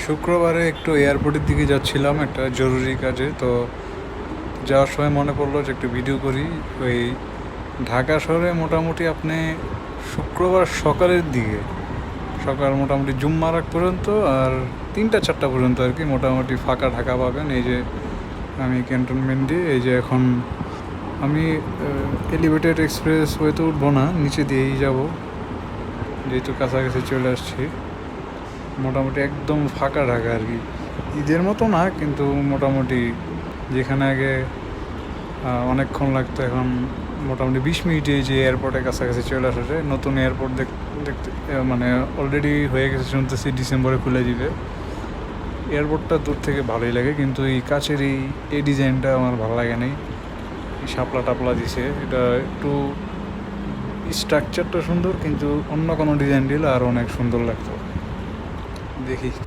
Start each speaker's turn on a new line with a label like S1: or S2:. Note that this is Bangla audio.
S1: শুক্রবারে একটু এয়ারপোর্টের দিকে যাচ্ছিলাম একটা জরুরি কাজে। তো যাওয়ার সময় মনে পড়লো যে একটু ভিডিও করি। ওই ঢাকা শহরে মোটামুটি আপনি শুক্রবার সকালের দিকে, সকাল মোটামুটি জুম্মার আগ পর্যন্ত আর 3টা 4টা পর্যন্ত আর কি মোটামুটি ফাঁকা ঢাকা পাবেন। এই যে আমি ক্যান্টনমেন্টে, এই যে এখন আমি এলিভেটেড এক্সপ্রেস ওয়েতে উঠবো না, নিচে দিয়েই যাব, যেহেতু কাছাকাছি চলে আসছি। মোটামুটি একদম ফাঁকা ঢাকা আর কি, ঈদের মতো না কিন্তু মোটামুটি যেখানে আগে অনেকক্ষণ লাগতো এখন মোটামুটি 20 মিনিটে যে এয়ারপোর্টের কাছাকাছি চলে আসা যায়। নতুন এয়ারপোর্ট দেখতে মানে অলরেডি হয়ে গেছে শুনতেছি, ডিসেম্বরে খুলে দিবে। এয়ারপোর্টটা দূর থেকে ভালোই লাগে, কিন্তু এই কাছের এই ডিজাইনটা আমার ভালো লাগে নাই। এই শাপলা টাপলা দিছে, এটা একটু স্ট্রাকচারটা সুন্দর, কিন্তু অন্য কোনো ডিজাইন দিলে আর অনেক সুন্দর লাগতো। দেখি।